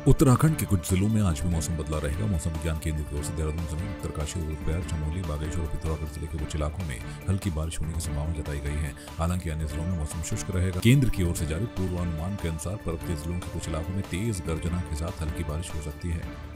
उत्तराखंड के कुछ जिलों में आज भी मौसम बदला रहेगा। मौसम विज्ञान केंद्र की ओर से देहरादून समेत उत्तरकाशी, रुद्रप्रयाग, चमोली, बागेश्वर और पिथौरागढ़ जिले के कुछ इलाकों में हल्की बारिश होने की संभावना जताई गई है। हालांकि अन्य जिलों में मौसम शुष्क रहेगा। केंद्र की ओर से जारी पूर्वानुमान के अनुसार पर्वतीय जिलों के कुछ इलाकों में तेज गर्जना के साथ हल्की बारिश हो सकती है।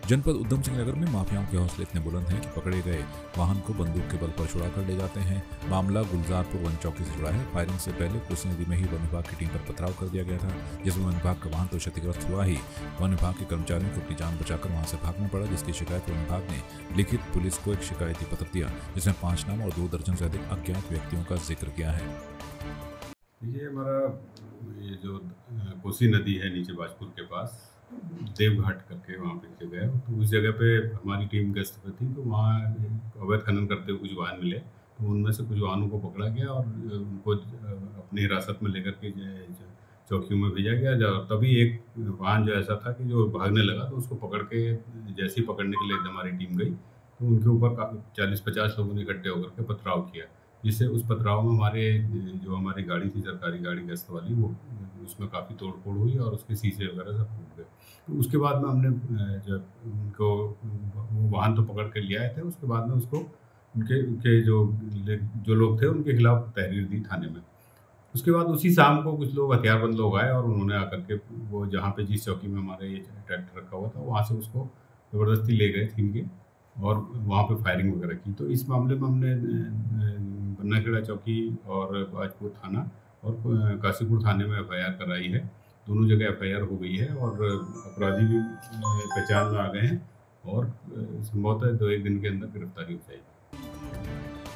जनपद उधम सिंह नगर में माफियाओं के हौसले इतने बुलंद हैं कि पकड़े गए वाहन को बंदूक के बल पर छुड़ा कर ले जाते हैं। मामला गुलजारपुर वन चौकी से जुड़ा है। फायरिंग से पहले कृष्ण नदी में ही वन विभाग की टीम पर पथराव कर दिया गया था, जिसमें वन विभाग का वाहन तो क्षतिग्रस्त हुआ ही, वन विभाग के कर्मचारियों को अपनी जान बचाकर वहां से भागना पड़ा, जिसकी शिकायत वन विभाग ने लिखित पुलिस को एक शिकायती पत्र दिया, जिसमें 5 नाम और 2 दर्जन से अधिक अज्ञात व्यक्तियों का जिक्र किया है। ये हमारा ये जो कोसी नदी है नीचे बाजपुर के पास देवघाट करके वहाँ पे जगह है, तो उस जगह पे हमारी टीम गश्त पे थी। तो वहाँ अवैध खनन करते हुए कुछ वाहन मिले, तो उनमें से कुछ वाहनों को पकड़ा गया और उनको अपनी हिरासत में लेकर के चौकियों में भेजा गया। तभी एक वाहन जो ऐसा था कि जो भागने लगा, तो उसको पकड़ के जैसे ही पकड़ने के लिए हमारी टीम गई, तो उनके ऊपर 40-50 लोगों ने इकट्ठे होकर के पथराव किया, जिससे उस पथराव में हमारी गाड़ी थी, सरकारी गाड़ी गश्त वाली, वो उसमें काफ़ी तोड़फोड़ हुई और उसके शीशे वगैरह सब फूट गए। तो उसके बाद में हमने जब उनको वो वाहन तो पकड़ के ले आए थे, उसके बाद में उसको उनके जो लोग थे उनके खिलाफ तहरीर दी थाने में। उसके बाद उसी शाम को कुछ लोग हथियारबंद लोग आए और उन्होंने आकर के वो जहाँ पे जिस चौकी में हमारा ये ट्रैक्टर रखा हुआ था, वहाँ से उसको ज़बरदस्ती ले गए छीन के और वहाँ पे फायरिंग वगैरह की। तो इस मामले में हमने बन्नाखेड़ा चौकी और बाजपुर थाना और काशीपुर थाने में FIR कराई है। दोनों जगह FIR हो गई है और अपराधी भी पहचान में आ गए हैं और संभवतः 2-1 दिन के अंदर गिरफ्तारी हो जाएगी।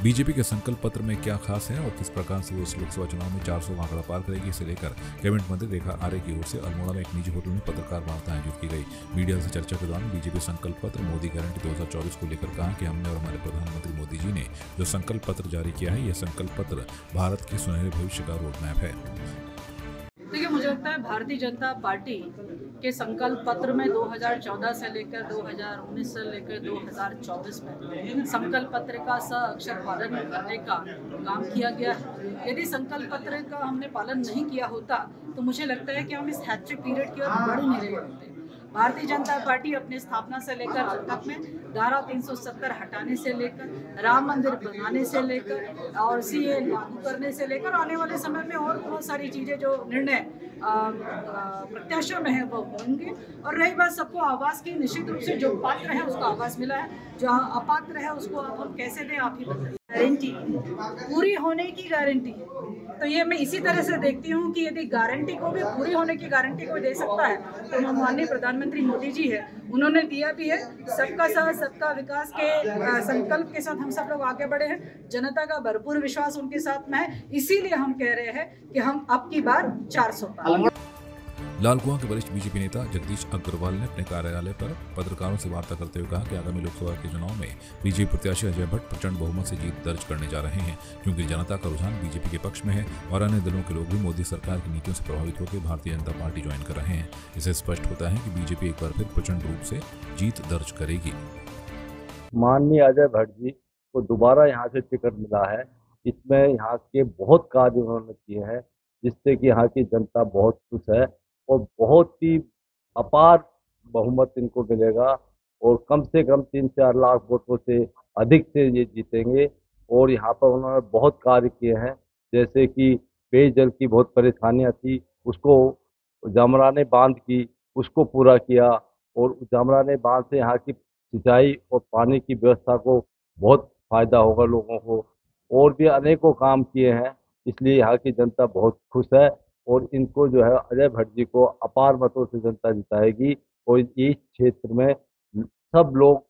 बीजेपी के संकल्प पत्र में क्या खास है और किस प्रकार से वो इस लोकसभा चुनाव में 400 का आंकड़ा पार करेगी, इसे लेकर कैबिनेट मंत्री रेखा आर्य की ओर से अल्मोड़ा में एक निजी होटल में पत्रकार वार्ता आयोजित की गई। मीडिया से चर्चा के दौरान बीजेपी संकल्प पत्र मोदी गारंटी 2024 को लेकर कहा कि हमने और हमारे प्रधानमंत्री मोदी जी ने जो संकल्प पत्र जारी किया है, यह संकल्प पत्र भारत के सुनहरे भविष्य का रोड मैप है। देखिए, मुझे लगता है भारतीय जनता पार्टी के संकल्प पत्र में 2014 से लेकर 2019 से लेकर 2024 में संकल्प पत्र का अक्षर पालन करने का काम किया गया है। यदि संकल्प पत्र का हमने पालन नहीं किया होता तो मुझे लगता है कि हम इस हैट्रिक पीरियड की ओर बढ़ ही नहीं रहे होते। भारतीय जनता पार्टी अपनी स्थापना से लेकर अब तक में धारा 370 हटाने से लेकर राम मंदिर बनाने से लेकर और CA लागू करने से लेकर आने वाले समय में और बहुत सारी चीज़ें जो निर्णय प्रत्याशा में है वो होंगे। और रही बात सबको आवास की, निश्चित रूप से जो पात्र है उसको आवास मिला है, जो अपात्र है उसको अब हम कैसे दें, आप ही बताइए। गारंटी पूरी होने की गारंटी, तो ये मैं इसी तरह से देखती हूँ कि यदि गारंटी को भी पूरी होने की गारंटी कोई दे सकता है तो माननीय प्रधानमंत्री मोदी जी है, उन्होंने दिया भी है। सबका साथ सबका विकास के संकल्प के साथ हम सब लोग आगे बढ़े हैं। जनता का भरपूर विश्वास उनके साथ में है, इसीलिए हम कह रहे हैं कि हम अब की बार 400 पार। लालकुआं के वरिष्ठ बीजेपी नेता जगदीश अग्रवाल ने अपने कार्यालय पर पत्रकारों से वार्ता करते हुए कहा कि आगामी लोकसभा के चुनाव में बीजेपी प्रत्याशी अजय भट्ट प्रचंड बहुमत से जीत दर्ज करने जा रहे हैं, क्योंकि जनता का रुझान बीजेपी के पक्ष में है और अन्य दलों के लोग भी मोदी सरकार की नीतियों से प्रभावित होकर भारतीय जनता पार्टी ज्वाइन कर रहे हैं। इससे स्पष्ट होता है कि बीजेपी एक बार फिर प्रचंड रूप से जीत दर्ज करेगी। माननीय अजय भट्ट जी को दोबारा यहाँ से टिकट मिला है। इसमें यहाँ के बहुत कार्य उन्होंने किए हैं, जिससे कि यहाँ की जनता बहुत खुश है और बहुत ही अपार बहुमत इनको मिलेगा और कम से कम 3-4 लाख वोटों से अधिक से ये जीतेंगे। और यहाँ पर उन्होंने बहुत कार्य किए हैं, जैसे कि पेयजल की बहुत परेशानियाँ थी, उसको जामरानी बांध की उसको पूरा किया और जामरानी बांध से यहाँ की सिंचाई और पानी की व्यवस्था को बहुत फायदा होगा लोगों को। और भी अनेकों काम किए हैं, इसलिए यहाँ की जनता बहुत खुश है और इनको जो है अजय भट्ट जी को अपार मतों से जनता जिताएगी और इस क्षेत्र में सब लोग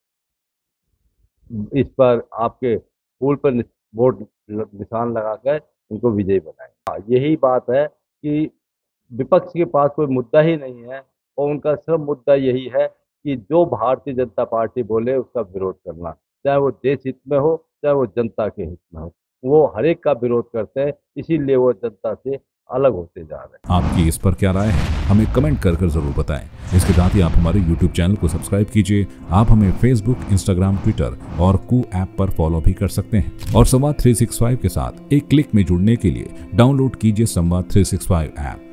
इस पर आपके फूल पर वोट निशान लगाकर इनको विजयी बनाएंगे। यही बात है कि विपक्ष के पास कोई मुद्दा ही नहीं है और उनका सिर्फ मुद्दा यही है कि जो भारतीय जनता पार्टी बोले उसका विरोध करना, चाहे वो देश हित में हो चाहे वो जनता के हित में हो, वो हर एक का विरोध करते हैं, इसीलिए वो जनता से अलग होते जा रहे हैं। आपकी इस पर क्या राय है, हमें कमेंट कर जरूर बताएं। इसके साथ ही आप हमारे YouTube चैनल को सब्सक्राइब कीजिए। आप हमें Facebook, Instagram, Twitter और कू ऐप पर फॉलो भी कर सकते हैं। और संवाद 365 के साथ एक क्लिक में जुड़ने के लिए डाउनलोड कीजिए संवाद 365 ऐप।